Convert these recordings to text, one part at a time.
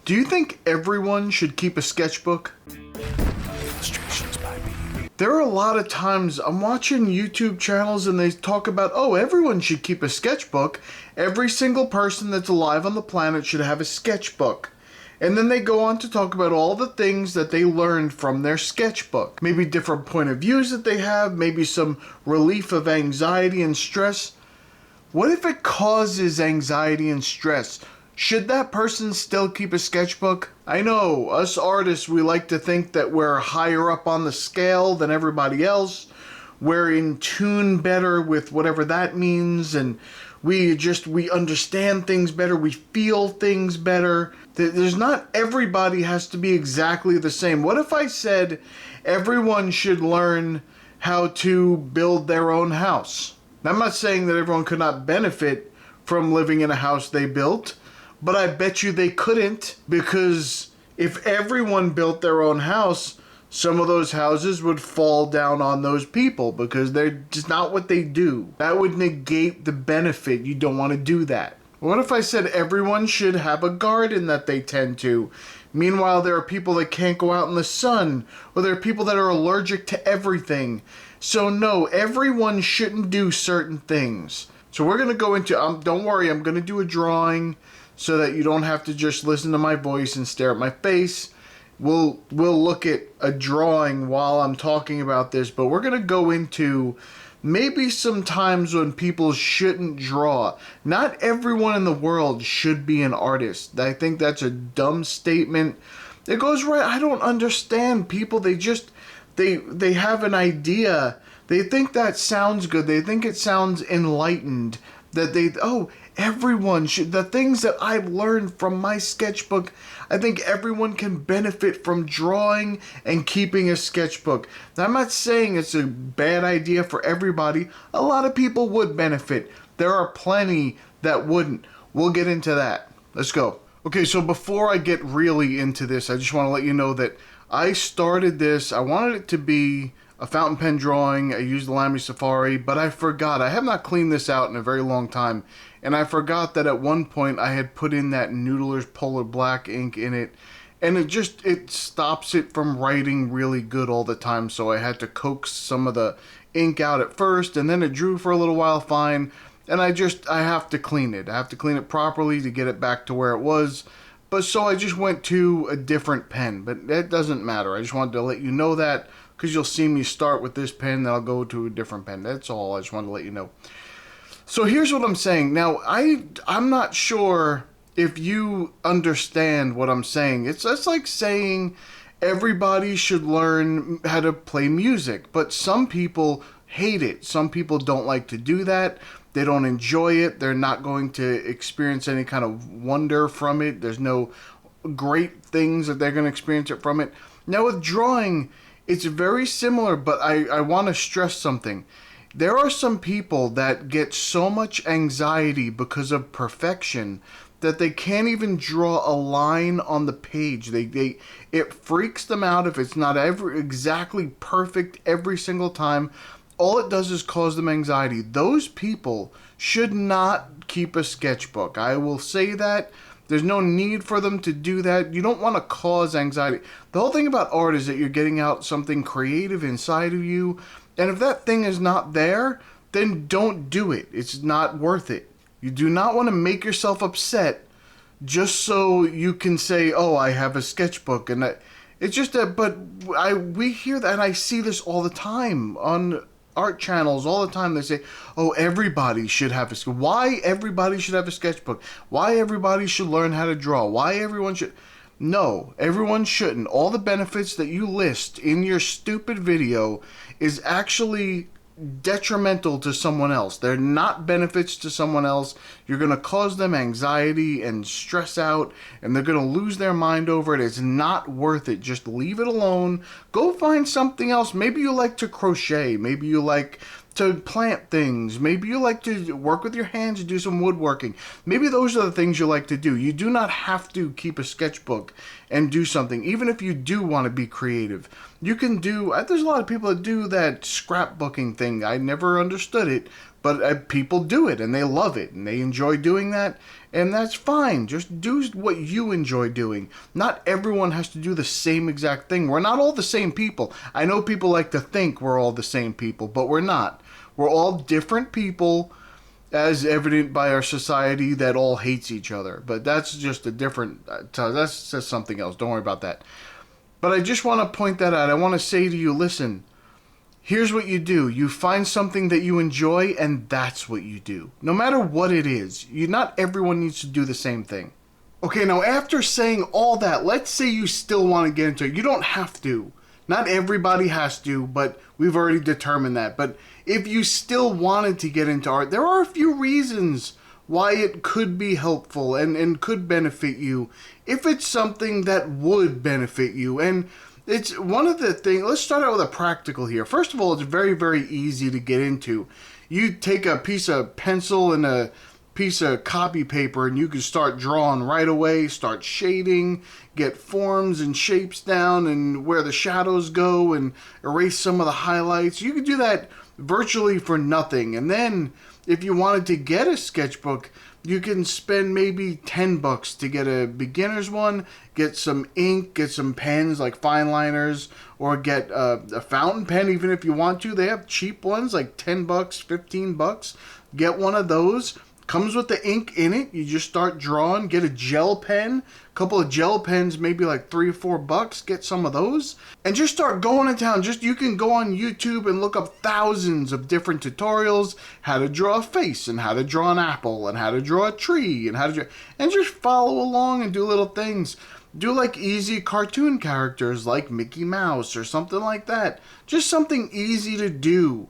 Do you think everyone should keep a sketchbook? There are a lot of times I'm watching YouTube channels and they talk about, oh, everyone should keep a sketchbook. Every single person that's alive on the planet should have a sketchbook. And then they go on to talk about all the things that they learned from their sketchbook. Maybe different point of views that they have, maybe some relief of anxiety and stress. What if it causes anxiety and stress? Should that person still keep a sketchbook? I know, us artists, we like to think that we're higher up on the scale than everybody else. We're in tune better with whatever that means, and we understand things better, we feel things better. There's not everybody has to be exactly the same. What if I said everyone should learn how to build their own house? Now, I'm not saying that everyone could not benefit from living in a house they built, but I bet you they couldn't, because if everyone built their own house, some of those houses would fall down on those people because they're just not what they do. That would negate the benefit. You don't want to do that. What if I said everyone should have a garden that they tend to? Meanwhile, there are people that can't go out in the sun, or there are people that are allergic to everything. So no, everyone shouldn't do certain things. So we're going to go into, don't worry, I'm going to do a drawing so that you don't have to just listen to my voice and stare at my face. We'll look at a drawing while I'm talking about this, but we're going to go into maybe some times when people shouldn't draw. Not everyone in the world should be an artist. I think that's a dumb statement. It goes right. I don't understand people. They have an idea. They think that sounds good. They think it sounds enlightened. That everyone should. The things that I've learned from my sketchbook, I think everyone can benefit from drawing and keeping a sketchbook. Now, I'm not saying it's a bad idea for everybody. A lot of people would benefit. There are plenty that wouldn't. We'll get into that. Let's go. Okay, so before I get really into this, I just want to let you know that I started this. I wanted it to be a fountain pen drawing. I used the Lamy Safari, but I forgot. I have not cleaned this out in a very long time, and I forgot that at one point I had put in that Noodler's Polar Black ink in it, and it stops it from writing really good all the time, so I had to coax some of the ink out at first, and then it drew for a little while fine, and I have to clean it. I have to clean it properly to get it back to where it was. But so I just went to a different pen, but that doesn't matter. I just wanted to let you know that, because you'll see me start with this pen, then I'll go to a different pen. That's all. I just wanted to let you know. So here's what I'm saying. Now, I'm not sure if you understand what I'm saying. It's just like saying everybody should learn how to play music, but some people hate it. Some people don't like to do that. They don't enjoy it. They're not going to experience any kind of wonder from it. There's no great things that they're going to experience it from it. Now, with drawing, it's very similar, but I want to stress something. There are some people that get so much anxiety because of perfection that they can't even draw a line on the page. It freaks them out if it's not exactly perfect every single time. All it does is cause them anxiety. Those people should not keep a sketchbook. I will say that. There's no need for them to do that. You don't want to cause anxiety. The whole thing about art is that you're getting out something creative inside of you. And if that thing is not there, then don't do it. It's not worth it. You do not want to make yourself upset just so you can say, oh, I have a sketchbook. And it's just that, but we hear that, and I see this all the time on art channels all the time. They say, oh, everybody should have a sketchbook. Why everybody should have a sketchbook? Why everybody should learn how to draw? Why everyone should? No, everyone shouldn't. All the benefits that you list in your stupid video is actually detrimental to someone else. They're not benefits to someone else. You're going to cause them anxiety and stress out, and they're going to lose their mind over it. It's not worth it. Just leave it alone. Go find something else. Maybe you like to crochet. Maybe you like to plant things. Maybe you like to work with your hands and do some woodworking. Maybe those are the things you like to do. You do not have to keep a sketchbook and do something, even if you do want to be creative. You can do, there's a lot of people that do that scrapbooking thing. I never understood it, But people do it and they love it and they enjoy doing that, and that's fine. Just do what you enjoy doing. Not everyone has to do the same exact thing. We're not all the same people. I know people like to think we're all the same people, but we're not. We're all different people, as evident by our society that all hates each other. But that's just a different, that's just something else. Don't worry about that. But I just want to point that out. I want to say to you, listen, here's what you do. You find something that you enjoy, and that's what you do. No matter what it is. Not everyone needs to do the same thing. Okay, now after saying all that, let's say you still want to get into it. You don't have to. Not everybody has to, but we've already determined that. But if you still wanted to get into art, there are a few reasons why it could be helpful and could benefit you if it's something that would benefit you. And it's one of the things, let's start out with a practical here. First of all, it's very, very easy to get into. You take a piece of pencil and a piece of copy paper and you can start drawing right away, start shading, get forms and shapes down and where the shadows go and erase some of the highlights. You can do that virtually for nothing. And then if you wanted to get a sketchbook, you can spend maybe $10 to get a beginner's one, get some ink, get some pens like fine liners, or get a fountain pen even if you want to. They have cheap ones like $10, $15. Get one of those. Comes with the ink in it. You just start drawing. Get a gel pen. A couple of gel pens, maybe like $3 or $4. Get some of those. And just start going to town. You can go on YouTube and look up thousands of different tutorials. How to draw a face, and how to draw an apple, and how to draw a tree, and how to draw... And just follow along and do little things. Do like easy cartoon characters like Mickey Mouse or something like that. Just something easy to do.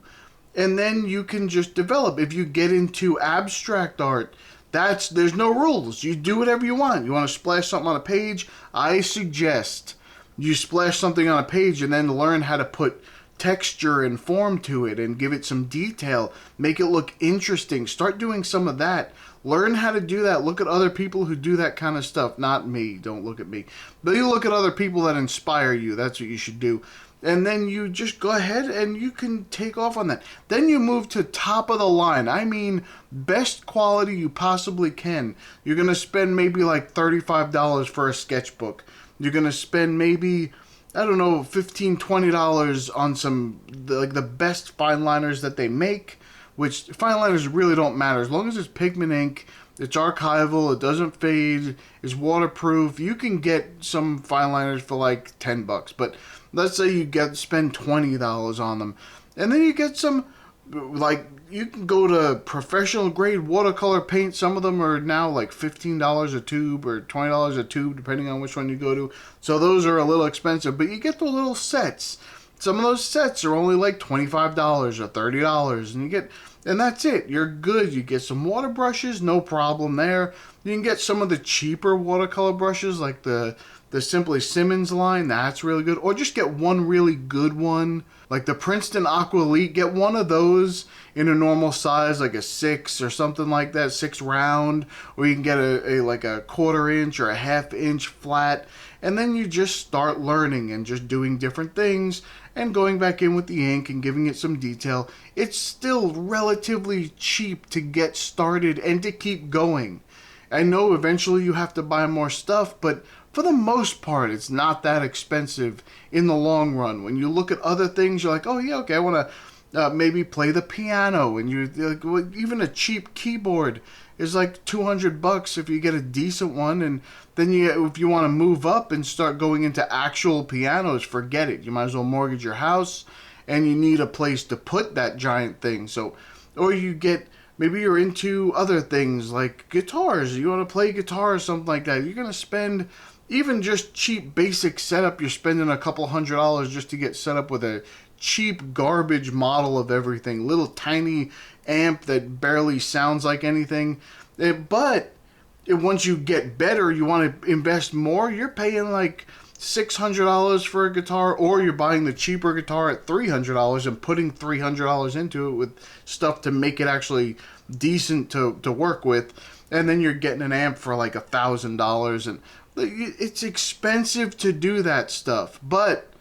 And then you can just develop. If you get into abstract art, there's no rules. You do whatever you want. You want to splash something on a page? I suggest you splash something on a page and then learn how to put texture and form to it and give it some detail. Make it look interesting. Start doing some of that. Learn how to do that. Look at other people who do that kind of stuff. Not me. Don't look at me. But you look at other people that inspire you. That's what you should do. And then you just go ahead and you can take off on that. Then you move to top of the line. I mean, best quality you possibly can. You're going to spend maybe like $35 for a sketchbook. You're going to spend maybe, I don't know, $15, $20 on some, like the best fine liners that they make, which fine liners really don't matter. As long as it's pigment ink, it's archival, it doesn't fade, it's waterproof. You can get some fine liners for like $10, but let's say you spend $20 on them. And then you get some, like, you can go to professional grade watercolor paint. Some of them are now like $15 a tube or $20 a tube, depending on which one you go to. So those are a little expensive, but you get the little sets. Some of those sets are only like $25 or $30, and that's it. You're good. You get some water brushes, no problem there. You can get some of the cheaper watercolor brushes, like the Simply Simmons line. That's really good. Or just get one really good one, like the Princeton Aqua Elite. Get one of those in a normal size, like a 6 or something like that, 6 round. Or you can get a like a 1/4 inch or a 1/2 inch flat. And then you just start learning and just doing different things and going back in with the ink and giving it some detail. It's still relatively cheap to get started and to keep going. I know eventually you have to buy more stuff, but for the most part, it's not that expensive in the long run. When you look at other things, you're like, oh yeah, okay, I want to maybe play the piano, and you like, well, even a cheap keyboard is like $200 if you get a decent one. And then if you want to move up and start going into actual pianos, forget it. You might as well mortgage your house, and you need a place to put that giant thing. So, or you get, maybe you're into other things like guitars. You want to play guitar or something like that. You're going to spend, even just cheap basic setup, you're spending a couple $100 just to get set up with a cheap garbage model of everything. Little tiny amp that barely sounds like anything. But once you get better, you want to invest more, you're paying like $600 for a guitar, or you're buying the cheaper guitar at $300 and putting $300 into it with stuff to make it actually decent to work with. And then you're getting an amp for like $1,000. And it's expensive to do that stuff. But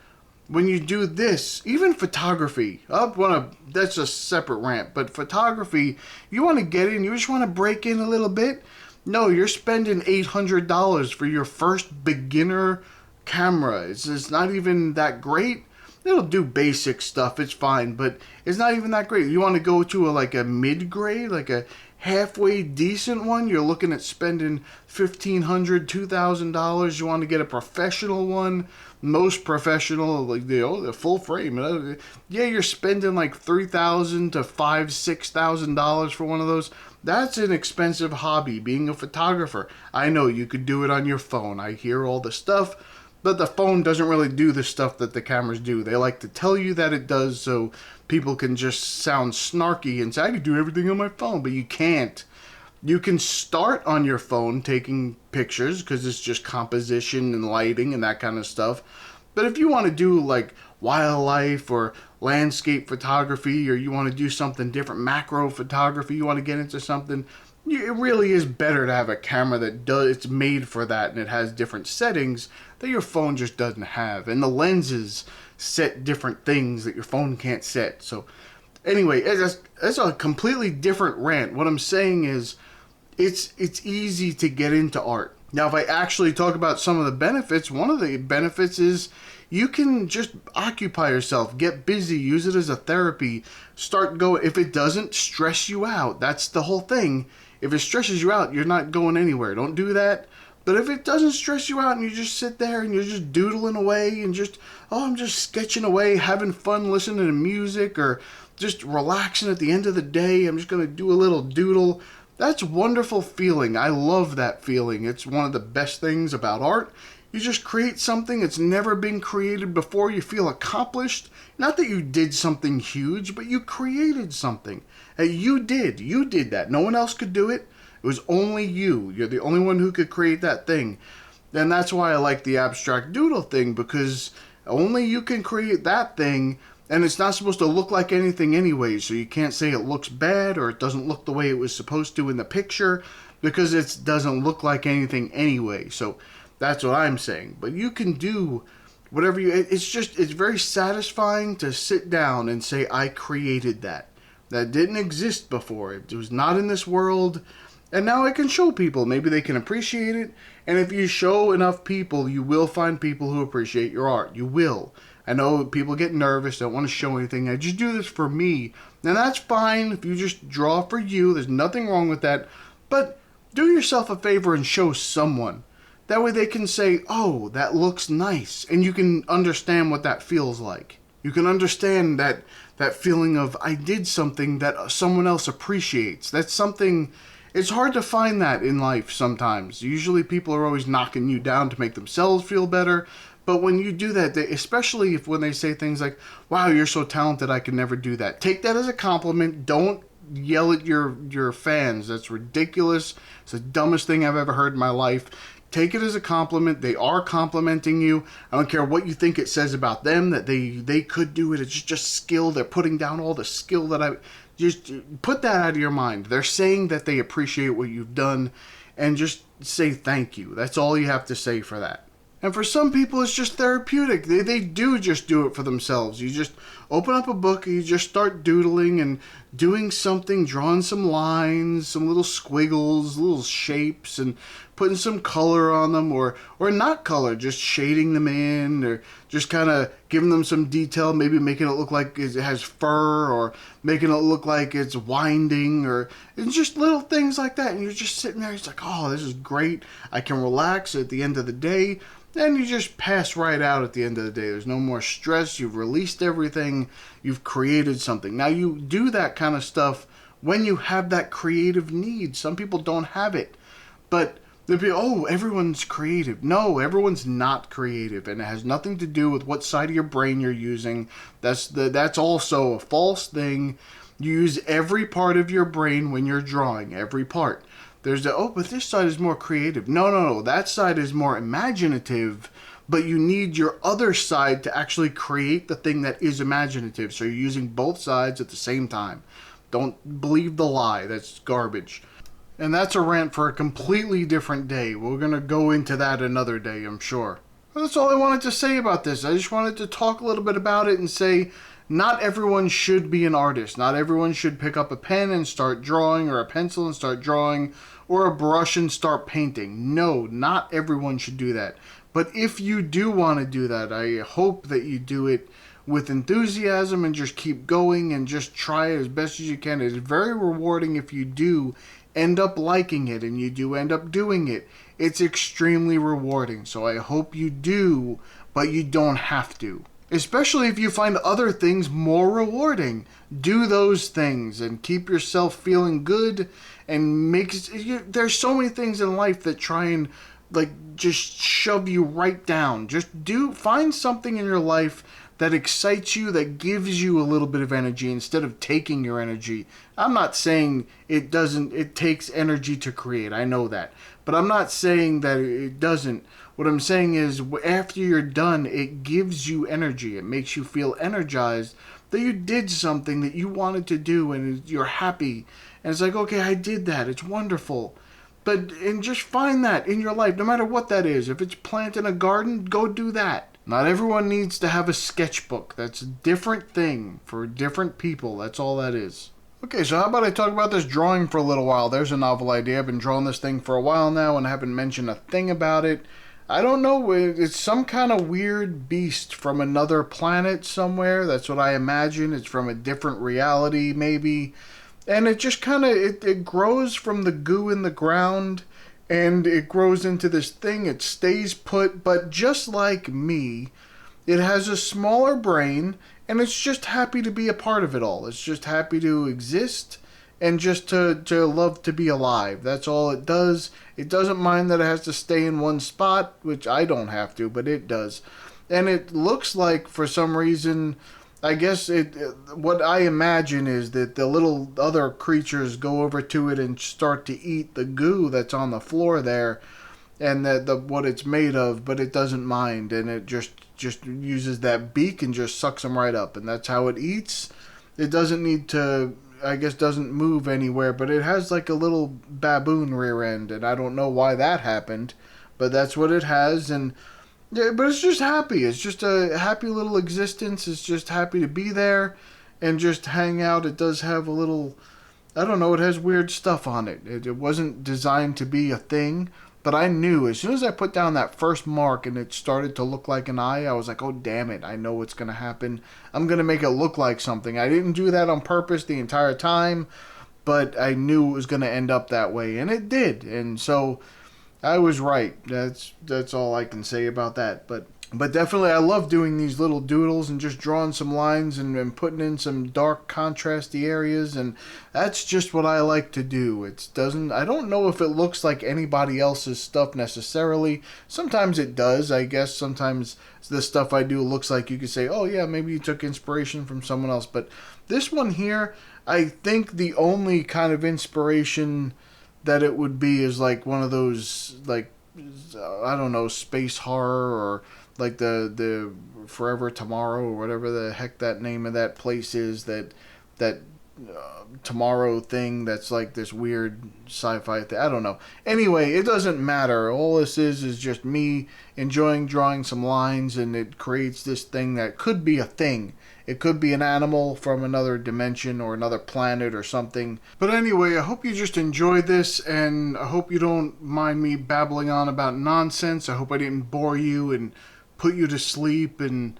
when you do this, even photography, that's a separate rant, but photography, you want to get in, you just want to break in a little bit. No, you're spending $800 for your first beginner camera. It's not even that great. It'll do basic stuff, it's fine, but it's not even that great. You want to go to like a mid-grade, like a halfway decent one, you're looking at spending $1,500, $2,000. You want to get a professional one, most professional, like the full frame. Yeah, you're spending like $3,000 to $6,000 for one of those. That's an expensive hobby, being a photographer. I know you could do it on your phone. I hear all the stuff, but the phone doesn't really do the stuff that the cameras do. They like to tell you that it does so people can just sound snarky and say, I can do everything on my phone, but you can't. You can start on your phone taking pictures because it's just composition and lighting and that kind of stuff. But if you want to do like wildlife or landscape photography, or you want to do something different, macro photography, you want to get into something, it really is better to have a camera it's made for that, and it has different settings that your phone just doesn't have. And the lenses set different things that your phone can't set. So anyway, that's a completely different rant. What I'm saying is it's easy to get into art. Now, if I actually talk about some of the benefits, one of the benefits is you can just occupy yourself, get busy, use it as a therapy, start going. If it doesn't stress you out, that's the whole thing. If it stresses you out, you're not going anywhere. Don't do that. But if it doesn't stress you out and you just sit there and you're just doodling away and I'm just sketching away, having fun listening to music, or just relaxing at the end of the day, I'm just going to do a little doodle. That's a wonderful feeling. I love that feeling. It's one of the best things about art. You just create something that's never been created before. You feel accomplished. Not that you did something huge, but you created something. You did that. No one else could do it. It was only you. You're the only one who could create that thing. And that's why I like the abstract doodle thing, because only you can create that thing, and it's not supposed to look like anything anyway, so you can't say it looks bad or it doesn't look the way it was supposed to in the picture, because it doesn't look like anything anyway. So that's what I'm saying. But you can do whatever it's very satisfying to sit down and say, I created that. That didn't exist before. It was not in this world. And now I can show people. Maybe they can appreciate it. And if you show enough people, you will find people who appreciate your art. You will. I know people get nervous, don't want to show anything. I just do this for me. And that's fine if you just draw for you. There's nothing wrong with that. But do yourself a favor and show someone. That way they can say, oh, that looks nice. And you can understand what that feels like. You can understand that feeling of, I did something that someone else appreciates. That's something, it's hard to find that in life sometimes. Usually people are always knocking you down to make themselves feel better. But when you do that, especially when they say things like, wow, you're so talented, I could never do that. Take that as a compliment. Don't yell at your fans. That's ridiculous. It's the dumbest thing I've ever heard in my life. Take it as a compliment. They are complimenting you. I don't care what you think it says about them, that they could do it. It's just skill. They're putting down all the skill that I... Just put that out of your mind. They're saying that they appreciate what you've done, and just say thank you. That's all you have to say for that. And for some people, it's just therapeutic. They do just do it for themselves. You just open up a book and you just start doodling and doing something, drawing some lines, some little squiggles, little shapes, and putting some color on them, or not color, just shading them in, or just kind of giving them some detail, maybe making it look like it has fur, or making it look like it's winding, or it's just little things like that. And you're just sitting there, it's like, oh, this is great. I can relax at the end of the day. Then you just pass right out at the end of the day. There's no more stress. You've released everything. You've created something. Now, you do that kind of stuff when you have that creative need. Some people don't have it. But they'll be, oh, everyone's creative. No, everyone's not creative. And it has nothing to do with what side of your brain you're using. That's also a false thing. You use every part of your brain when you're drawing. Every part. There's but this side is more creative. No. That side is more imaginative, but you need your other side to actually create the thing that is imaginative. So you're using both sides at the same time. Don't believe the lie. That's garbage. And that's a rant for a completely different day. We're going to go into that another day, I'm sure. Well, that's all I wanted to say about this. I just wanted to talk a little bit about it and say not everyone should be an artist. Not everyone should pick up a pen and start drawing, or a pencil and start drawing, or a brush and start painting. No, not everyone should do that. But if you do want to do that, I hope that you do it with enthusiasm and just keep going and just try it as best as you can. It's very rewarding if you do end up liking it and you do end up doing it. It's extremely rewarding. So I hope you do, but you don't have to. Especially if you find other things more rewarding. Do those things and keep yourself feeling good, and there's so many things in life that try and just shove you right down. Just find something in your life that excites you, that gives you a little bit of energy instead of taking your energy. I'm not saying it takes energy to create. I know that. But I'm not saying that it doesn't. What I'm saying is after you're done, it gives you energy. It makes you feel energized that you did something that you wanted to do and you're happy. And it's like, okay, I did that. It's wonderful. And just find that in your life, no matter what that is. If it's planting a garden, go do that. Not everyone needs to have a sketchbook. That's a different thing for different people. That's all that is. Okay, so how about I talk about this drawing for a little while? There's a novel idea. I've been drawing this thing for a while now and I haven't mentioned a thing about it. I don't know. It's some kind of weird beast from another planet somewhere. That's what I imagine. It's from a different reality, maybe. And it just kind of, it grows from the goo in the ground, and it grows into this thing. It stays put, but just like me, it has a smaller brain, and it's just happy to be a part of it all. It's just happy to exist, and just to love to be alive. That's all it does. It doesn't mind that it has to stay in one spot, which I don't have to, but it does. And it looks like, for some reason, I guess what I imagine is that the little other creatures go over to it and start to eat the goo that's on the floor there, and what it's made of, but it doesn't mind, and it just uses that beak and just sucks them right up, and that's how it eats. It doesn't need to, I guess, doesn't move anywhere, but it has like a little baboon rear end, and I don't know why that happened, but that's what it has. And yeah, but it's just happy. It's just a happy little existence. It's just happy to be there and just hang out. It does have a little, I don't know, it has weird stuff on it. It wasn't designed to be a thing, but I knew as soon as I put down that first mark and it started to look like an eye, I was like, oh, damn it. I know what's going to happen. I'm going to make it look like something. I didn't do that on purpose the entire time, but I knew it was going to end up that way, and it did. And so I was right. That's all I can say about that. But definitely I love doing these little doodles and just drawing some lines and putting in some dark contrasty areas, and that's just what I like to do. I don't know if it looks like anybody else's stuff necessarily. Sometimes it does. I guess sometimes the stuff I do looks like you could say, oh yeah, maybe you took inspiration from someone else. But this one here, I think the only kind of inspiration that it would be is like one of those, like, I don't know, space horror, or like the Forever Tomorrow, or whatever the heck that name of that place is, that tomorrow thing that's like this weird sci-fi thing. I don't know. Anyway, it doesn't matter. All this is just me enjoying drawing some lines, and it creates this thing that could be a thing. It could be an animal from another dimension or another planet or something. But anyway, I hope you just enjoyed this, and I hope you don't mind me babbling on about nonsense. I hope I didn't bore you and put you to sleep, and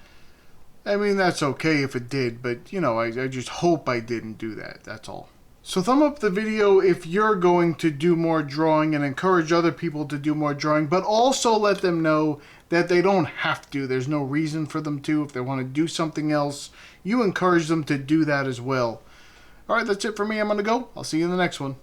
I mean, that's okay if it did, but you know, I just hope I didn't do that. That's all. So thumb up the video if you're going to do more drawing, and encourage other people to do more drawing, but also let them know that they don't have to. There's no reason for them to. If they want to do something else, you encourage them to do that as well. Alright, that's it for me. I'm going to go. I'll see you in the next one.